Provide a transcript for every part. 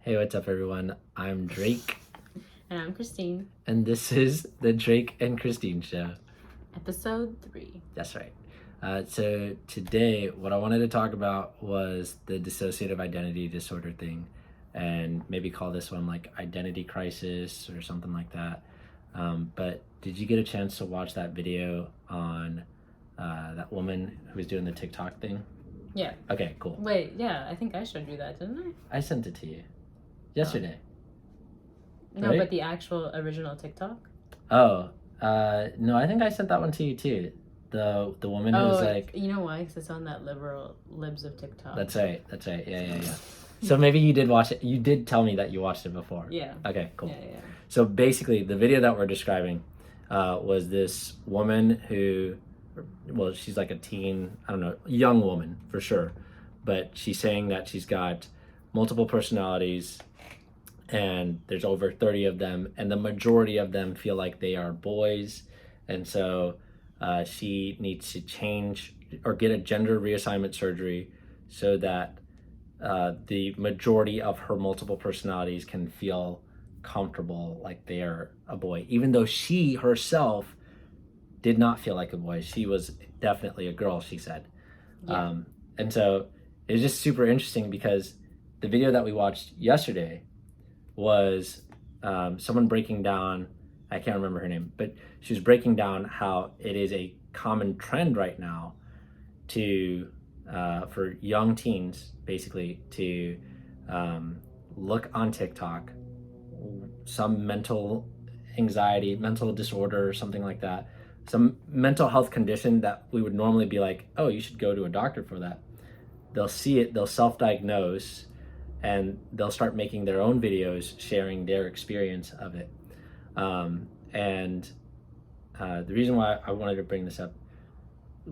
Hey, what's up, everyone? I'm Drake, And I'm Christine. and this is the Drake and Christine Show. Episode 3. That's right. So today, what I wanted to talk about was the dissociative identity disorder thing, and maybe call this one like identity crisis or something like that. But did you get a chance to watch that video on that woman who was doing the TikTok thing? Yeah. Okay, cool. Wait, yeah, I think I showed you that, didn't I sent it to you yesterday. I? No, Right? but the actual original TikTok? Oh, no, I think I sent that one to you too. The woman who was like, you know why? Because it's on that liberal libs of TikTok. That's right. Yeah. So maybe you did watch it. You did tell me that you watched it before. Yeah. Okay, cool. Yeah. So basically, the video that we're describing was this woman who, well, she's like a teen, I don't know, young woman for sure, but she's saying that she's got multiple personalities and there's over 30 of them, and the majority of them feel like they are boys. And so she needs to change or get a gender reassignment surgery so that the majority of her multiple personalities can feel comfortable like they are a boy, even though she herself did not feel like a boy. She was definitely a girl, she said. Yeah. And so it was just super interesting because the video that we watched yesterday was someone breaking down, I can't remember her name, but she was breaking down how it is a common trend right now to for young teens basically to look on TikTok, some mental anxiety, mental disorder, or something like that, some mental health condition that we would normally be like, oh, you should go to a doctor for that. They'll see it, they'll self-diagnose, and they'll start making their own videos sharing their experience of it. And the reason why I wanted to bring this up,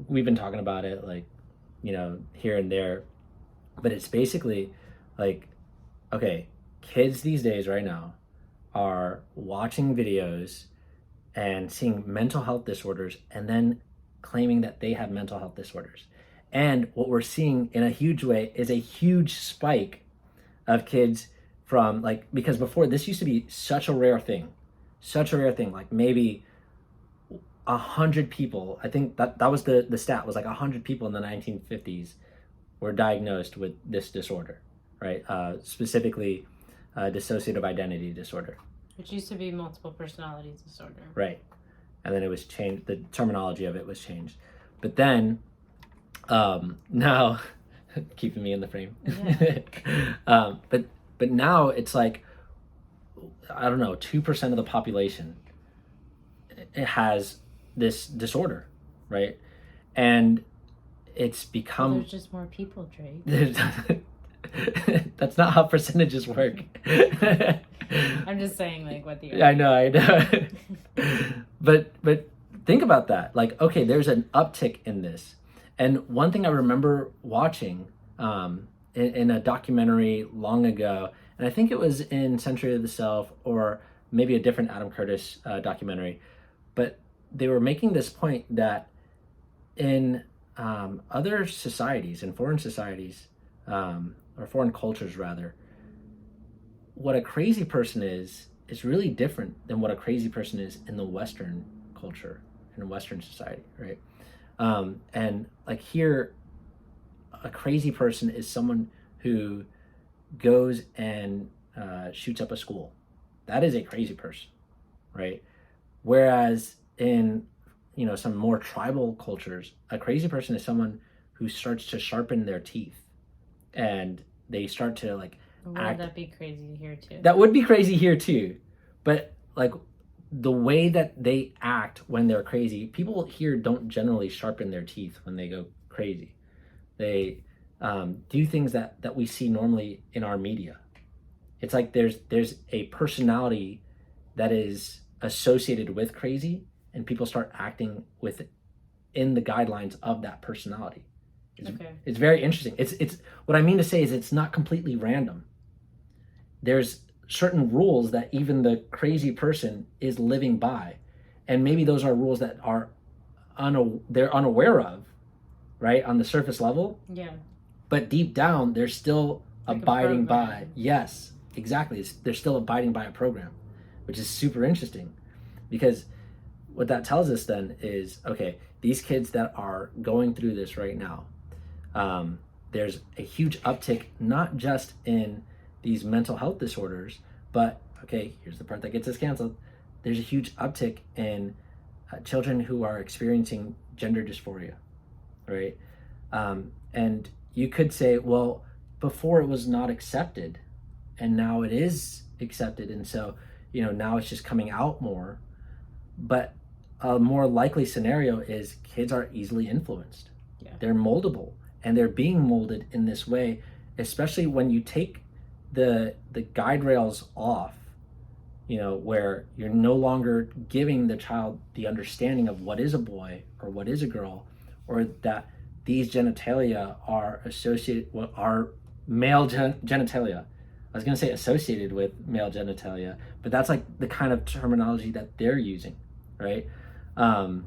we've been talking about it like, here and there, but it's basically like, okay, kids these days right now are watching videos and seeing mental health disorders and then claiming that they have mental health disorders. And what we're seeing in a huge way is a huge spike of kids from because before this used to be such a rare thing, like maybe 100 people, I think that was the stat, was like 100 people in the 1950s were diagnosed with this disorder, right? Specifically dissociative identity disorder. Which used to be multiple personality disorder. Right. And then it was changed, the terminology of it was changed. But then now keeping me in the frame. Yeah. But now it's like, I don't know, 2% of the population it has this disorder, right? And it's become... Well, there's just more people, Drake. That's not how percentages work. I'm just saying, like, what the... I know. But think about that. Like, okay, there's an uptick in this. And one thing I remember watching in a documentary long ago, and I think it was in Century of the Self or maybe a different Adam Curtis documentary, but they were making this point that in other societies, in foreign societies, or foreign cultures rather, what a crazy person is really different than what a crazy person is in the Western culture, in Western society, right? And like here, a crazy person is someone who goes and shoots up a school. That is a crazy person, right? Whereas in some more tribal cultures, a crazy person is someone who starts to sharpen their teeth, and they start to like Would that be crazy here too? That would be crazy here too, but like the way that they act when they're crazy, people here don't generally sharpen their teeth when they go crazy. They do things that we see normally in our media. It's like there's a personality that is associated with crazy, and people start acting with it in the guidelines of that personality. It's very interesting. It's what I mean to say is it's not completely random. There's certain rules that even the crazy person is living by, and maybe those are rules that are they're unaware of, right, on the surface level. Yeah. But deep down, they're still like abiding by. Yes. exactly, they're still abiding by a program, which is super interesting, because what that tells us then is, okay, these kids that are going through this right now, there's a huge uptick, not just in these mental health disorders, but, okay, here's the part that gets us canceled. There's a huge uptick in children who are experiencing gender dysphoria, right? And you could say, well, before it was not accepted, and now it is accepted, and so, now it's just coming out more. But a more likely scenario is kids are easily influenced. Yeah. They're moldable, and they're being molded in this way, especially when you take the guide rails off, where you're no longer giving the child the understanding of what is a boy or what is a girl, or that these genitalia are associated, are male genitalia. I was going to say associated with male genitalia, but that's like the kind of terminology that they're using, right? And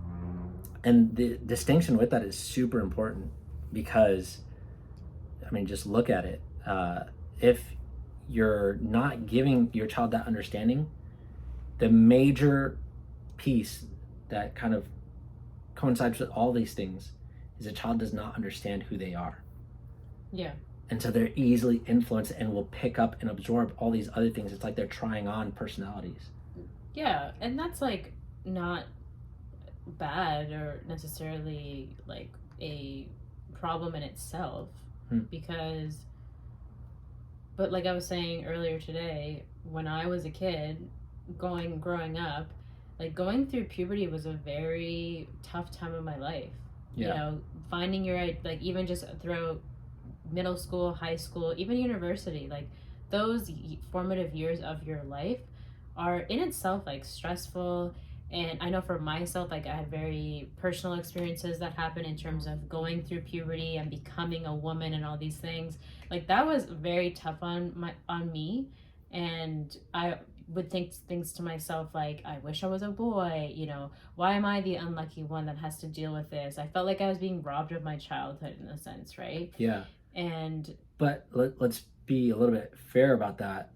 the distinction with that is super important, because, I mean, just look at it. If you're not giving your child that understanding, the major piece that kind of coincides with all these things is a child does not understand who they are. Yeah. And so they're easily influenced and will pick up and absorb all these other things. It's like they're trying on personalities. Yeah, and that's like not bad or necessarily like a problem in itself, because, but like I was saying earlier today, when I was a kid, growing up, like going through puberty was a very tough time of my life. Yeah. Finding your, like, even just throughout middle school, high school, even university, like those formative years of your life are in itself like stressful. And I know for myself, like I had very personal experiences that happened in terms of going through puberty and becoming a woman and all these things. Like that was very tough on me, and I would think things to myself like, I wish I was a boy, why am I the unlucky one that has to deal with this? I felt like I was being robbed of my childhood in a sense, right? Yeah. And but let's be a little bit fair about that.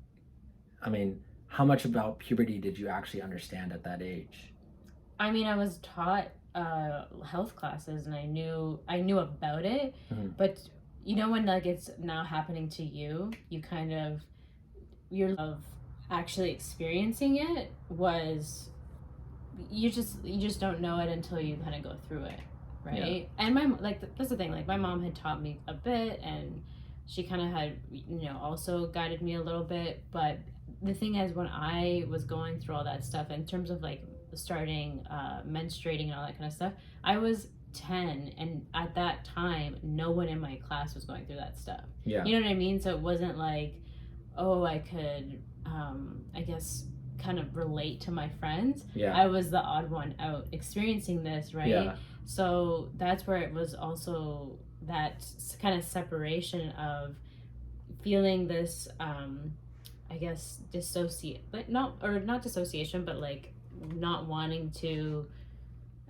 I mean, how much about puberty did you actually understand at that age? I mean, I was taught health classes, and I knew about it, but when like it's now happening to you, you kind of, of actually experiencing it was, you just don't know it until you kind of go through it, right? Yeah. And that's the thing, like my mom had taught me a bit, and she kind of had also guided me a little bit. But the thing is, when I was going through all that stuff in terms of like starting menstruating and all that kind of stuff, I was 10, and at that time no one in my class was going through that stuff. Yeah. You know what I mean? So it wasn't like, oh, I could I guess kind of relate to my friends. Yeah. I was the odd one out experiencing this, right? Yeah. So that's where it was also that kind of separation of feeling this I guess not dissociation, but like not wanting to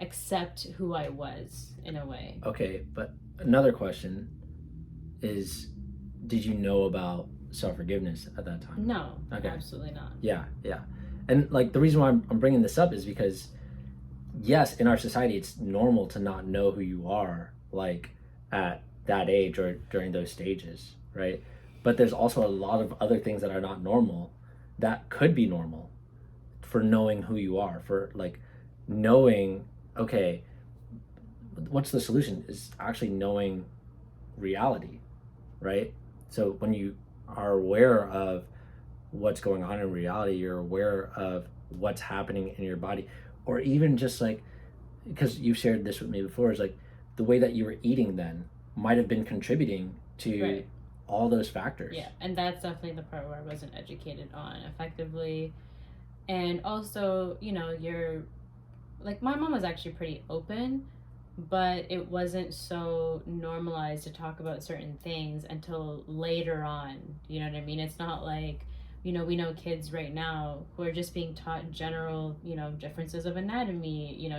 accept who I was in a way. Okay, but another question is, did you know about self-forgiveness at that time? No, okay. Absolutely not. Yeah. And like the reason why I'm bringing this up is because, yes, in our society, it's normal to not know who you are, like at that age or during those stages, right? But there's also a lot of other things that are not normal that could be normal for knowing who you are, for like knowing, okay, what's the solution is actually knowing reality, right? So when you are aware of what's going on in reality, you're aware of what's happening in your body, or even just like, because you've shared this with me before, is like the way that you were eating then might have been contributing to all those factors. Yeah, and that's definitely the part where I wasn't educated on effectively. And also, you're like, my mom was actually pretty open, but it wasn't so normalized to talk about certain things until later on. You know what I mean? It's not like, we know kids right now who are just being taught general, differences of anatomy,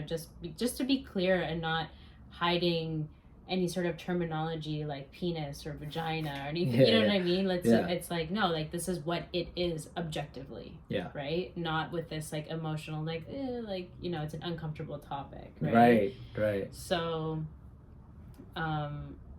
just to be clear and not hiding any sort of terminology like penis or vagina or anything. Yeah, you know what yeah. I mean? Yeah. It's like, no, like this is what it is objectively. Yeah. Right? Not with this like emotional, like, like, you know, it's an uncomfortable topic. Right. Right. Right. So,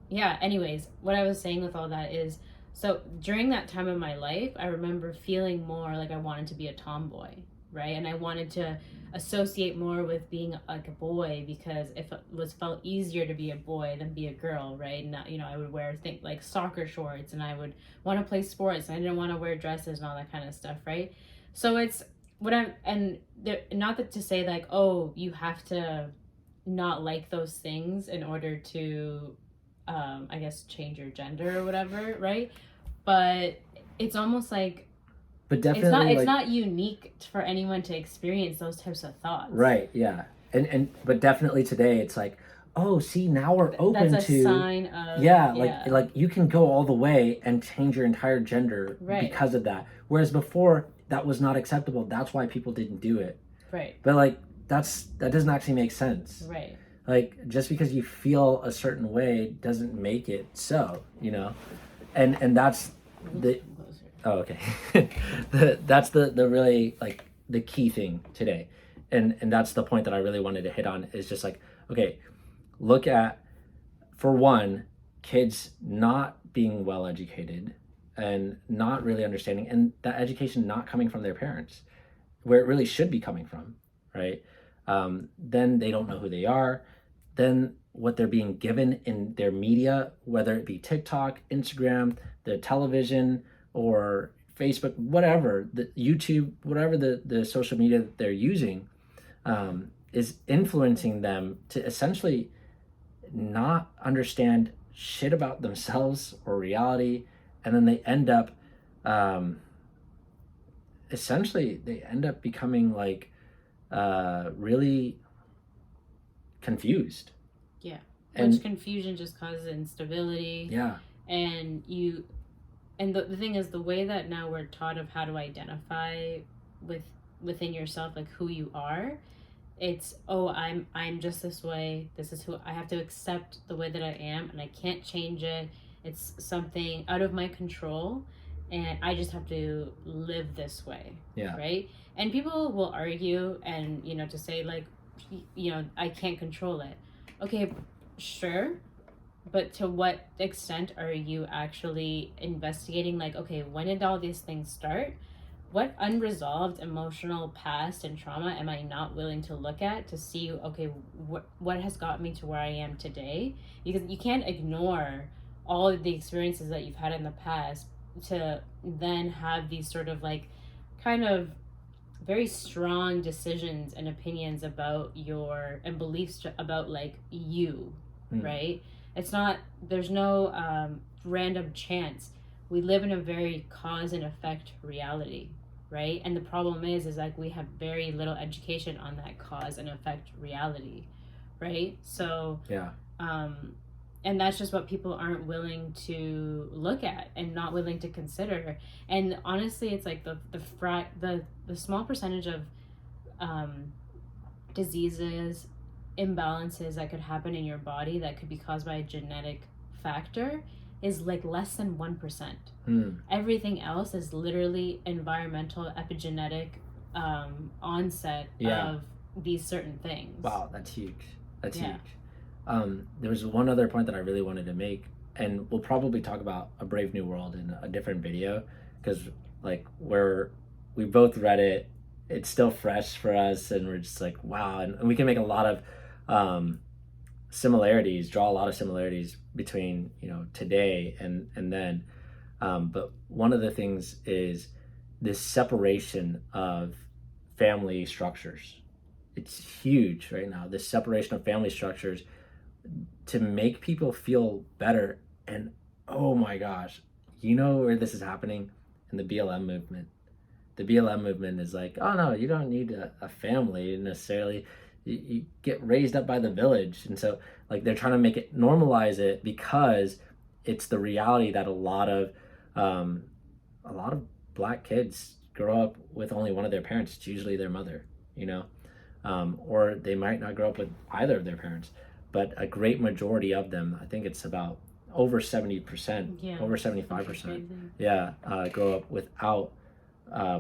yeah, anyways, what I was saying with all that is, so during that time of my life, I remember feeling more like I wanted to be a tomboy, right? And I wanted to associate more with being like a boy, because if it was felt easier to be a boy than be a girl, right? And you know, I would wear think like soccer shorts, and I would want to play sports, and I didn't want to wear dresses and all that kind of stuff, right? So it's what I'm, and there, not that to say like, oh, you have to not like those things in order to I guess change your gender or whatever, right? But it's almost like But definitely, it's not unique for anyone to experience those types of thoughts. Right. Yeah. But definitely today, it's like, oh, see, now we're open That's a to. sign of Yeah, like you can go all the way and change your entire gender Right. because of that. Whereas before, that was not acceptable. That's why people didn't do it. Right. But like that doesn't actually make sense. Right. Like just because you feel a certain way doesn't make it so, you know. And that's the oh, okay. That's the really like the key thing today. And that's the point that I really wanted to hit on, is just like, okay, look at, for one, kids not being well educated and not really understanding, and that education not coming from their parents where it really should be coming from, right? Then they don't know who they are. Then what they're being given in their media, whether it be TikTok, Instagram, the television, or Facebook, whatever, the YouTube, whatever the social media that they're using, is influencing them to essentially not understand shit about themselves or reality, and then they end up essentially they end up becoming like really confused. Yeah. And which confusion just causes instability. Yeah. And you, and the thing is, the way that now we're taught of how to identify within yourself, like who you are, it's, oh, I'm just this way, this is who I have to accept, the way that I am, and I can't change it. It's something out of my control, and I just have to live this way. Yeah. Right? And people will argue, and you know, to say like, you know, I can't control it. Okay, sure, but to what extent are you actually investigating, like, okay, when did all these things start? What unresolved emotional past and trauma am I not willing to look at to see, okay, what has got me to where I am today? Because you can't ignore all of the experiences that you've had in the past to then have these sort of like kind of very strong decisions and opinions about your, and beliefs about like you, right? It's not, there's no random chance. We live in a very cause and effect reality, right? And the problem is like we have very little education on that cause and effect reality, right? So Yeah. And that's just what people aren't willing to look at and not willing to consider. And honestly, it's like the small percentage of diseases, imbalances that could happen in your body that could be caused by a genetic factor is like less than 1%. Everything else is literally environmental, epigenetic onset of these certain things. Wow, that's huge. That's huge. There was one other point that I really wanted to make, and we'll probably talk about A Brave New World in a different video, because like we both read it, it's still fresh for us, and we're just like, wow, and we can make a lot of draw a lot of similarities between, you know, today and then. But one of the things is this separation of family structures. It's huge right now, this separation of family structures to make people feel better. And oh my gosh, you know where this is happening? In the BLM movement. The BLM movement is like, oh no, you don't need a family necessarily. You get raised up by the village. And so like they're trying to normalize it, because it's the reality that a lot of Black kids grow up with only one of their parents. It's usually their mother, you know, or they might not grow up with either of their parents. but a great majority of them, I think it's about over 70%, Yeah, over which is 75%, crazy. grow up without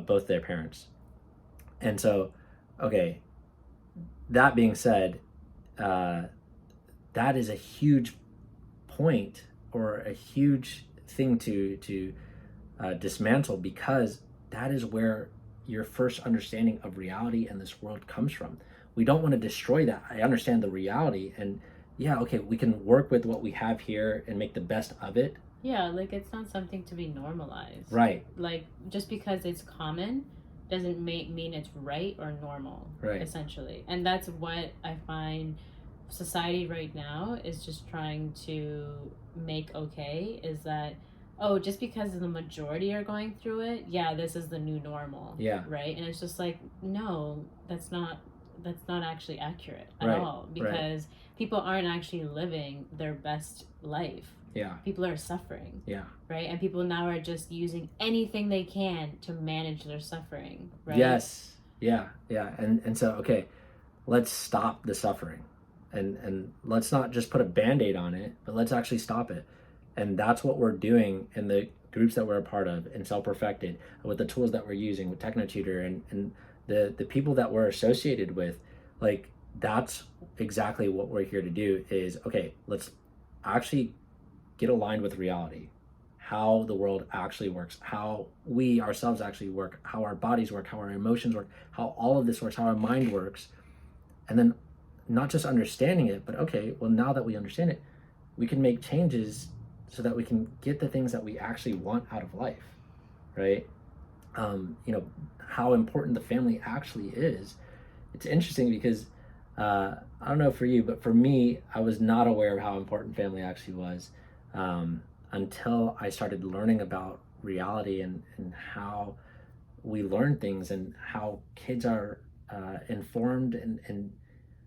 both their parents. And so, okay, that being said, uh, that is a huge point or a huge thing to dismantle, because that is where your first understanding of reality and this world comes from. We don't want to destroy that. I understand the reality, and yeah, okay, we can work with what we have here and make the best of it. Yeah, like it's not something to be normalized. Right. Like just because it's common doesn't mean it's right or normal. Right. Essentially, and that's what I find society right now is just trying to make okay. Is that, oh, just because the majority are going through it, yeah, this is the new normal. Yeah. Right, and it's just like, no, that's not actually accurate at Right. all, because people aren't actually living their best life. Yeah. People are suffering. Yeah. Right, and people now are just using anything they can to manage their suffering. Right. Yes. Yeah. Yeah. And so, okay, let's stop the suffering, and let's not just put a band-aid on it, but let's actually stop it. And that's what we're doing in the groups that we're a part of, in Self Perfected, with the tools that we're using with TechnoTutor, and the people that we're associated with. Like, that's exactly what we're here to do. Is, okay, let's actually get aligned with reality, how the world actually works, how we ourselves actually work, how our bodies work, how our emotions work, how all of this works, how our mind works. And then not just understanding it, but okay, well, now that we understand it, we can make changes so that we can get the things that we actually want out of life, right? How important the family actually is. It's interesting because I don't know for you, but for me, I was not aware of how important family actually was until I started learning about reality, and how we learn things, and how kids are informed, and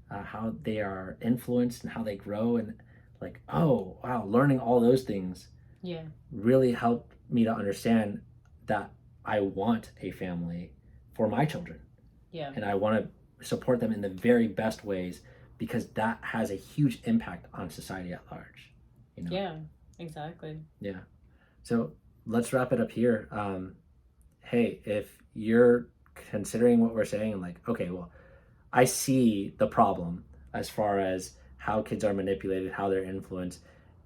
how they are influenced, and how they grow. And like, oh wow, learning all those things really helped me to understand that I want a family for my children. And I want to support them in the very best ways, because that has a huge impact on society at large. Yeah, exactly. Yeah. So let's wrap it up here. Hey, if you're considering what we're saying, like, okay, well, I see the problem as far as how kids are manipulated, how they're influenced,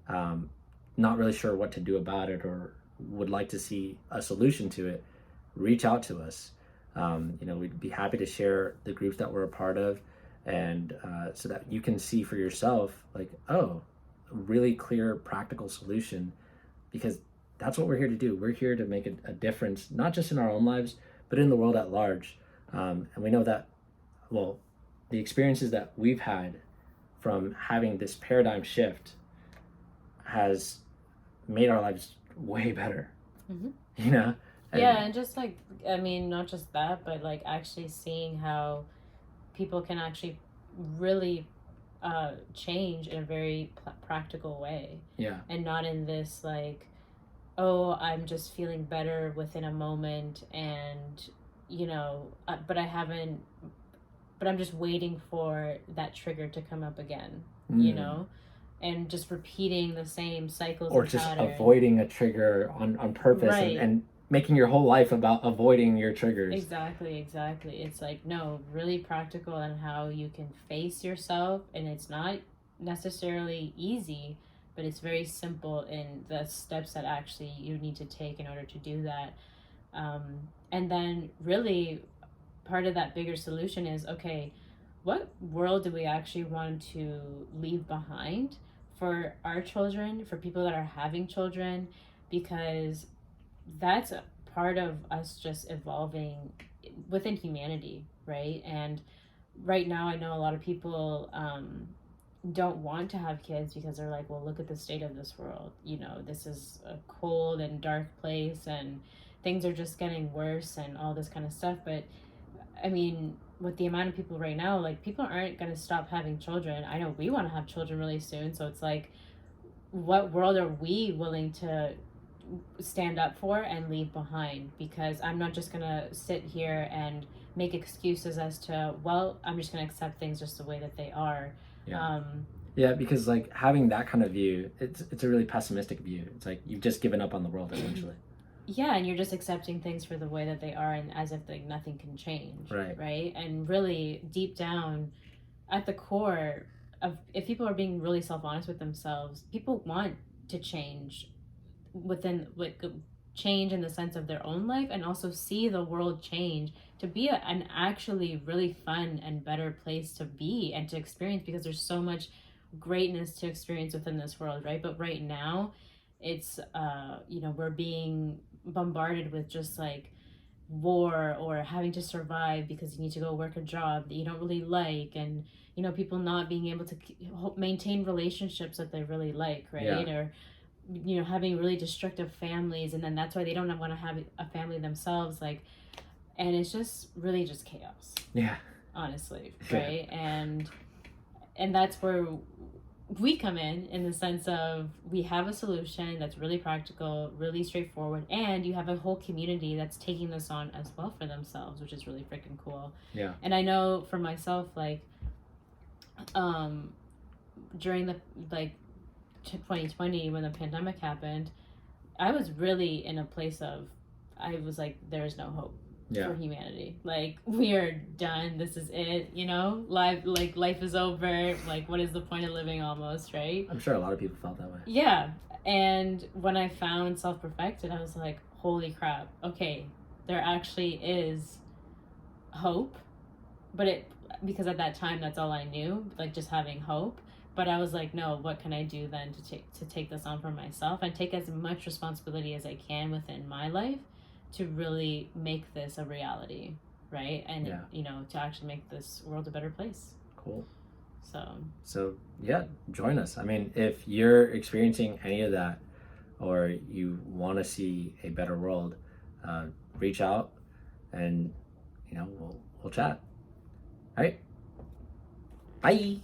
not really sure what to do about it, or would like to see a solution to it, reach out to us. We'd be happy to share the groups that we're a part of, and so that you can see for yourself, like, oh, a really clear, practical solution, because that's what we're here to do. We're here to make a difference, not just in our own lives, but in the world at large. And we know that, well, the experiences that we've had from having this paradigm shift has made our lives way better. Mm-hmm. And and just like, I mean, not just that, but like actually seeing how people can actually really change in a very practical way. Yeah. And not in this like, oh, I'm just feeling better within a moment, and but I'm just waiting for that trigger to come up again. And just repeating the same cycles, or just patterns. Avoiding a trigger on purpose, right. and making your whole life about avoiding your triggers. Exactly. It's like, no, really practical on how you can face yourself, and it's not necessarily easy, but it's very simple in the steps that actually you need to take in order to do that. And then really part of that bigger solution is, okay, what world do we actually want to leave behind for our children, for people that are having children? Because that's a part of us just evolving within humanity, right? And right now I know a lot of people don't want to have kids because they're like, well, look at the state of this world. This is a cold and dark place, and things are just getting worse and all this kind of stuff. But I mean, with the amount of people right now, like, people aren't going to stop having children. I know we want to have children really soon. So it's like, what world are we willing to stand up for and leave behind? Because I'm not just going to sit here and make excuses as to, well, I'm just going to accept things just the way that they are. Yeah, because like having that kind of view, it's a really pessimistic view. It's like you've just given up on the world essentially. Yeah, and you're just accepting things for the way that they are, and as if like nothing can change, Right. right? And really deep down, at the core of, if people are being really self-honest with themselves, people want to change within, like, change in the sense of their own life, and also see the world change to be an actually really fun and better place to be and to experience, because there's so much greatness to experience within this world, right? But right now it's we're being bombarded with just like war, or having to survive because you need to go work a job that you don't really like, and people not being able to maintain relationships that they really like, right? Yeah. Or having really destructive families, and then that's why they don't want to have a family themselves, like, and it's just really just chaos, Yeah. honestly, Yeah. right? And that's where we come in the sense of, we have a solution that's really practical, really straightforward, and you have a whole community that's taking this on as well for themselves, which is really freaking cool. Yeah. And I know for myself, like, during the, like, 2020, when the pandemic happened, I was really in a place of, I was like, there is no hope for humanity. Like, we are done. This is it. Life is over. Like, what is the point of living, almost, right? I'm sure a lot of people felt that way. Yeah. And when I found Self Perfected, I was like, holy crap. Okay, there actually is hope. But because at that time, that's all I knew, like, just having hope. But I was like, no, what can I do then to take this on for myself and take as much responsibility as I can within my life to really make this a reality, right? And to actually make this world a better place. Cool. So yeah, join us. I mean, if you're experiencing any of that, or you want to see a better world, reach out, and we'll chat. All right. Bye.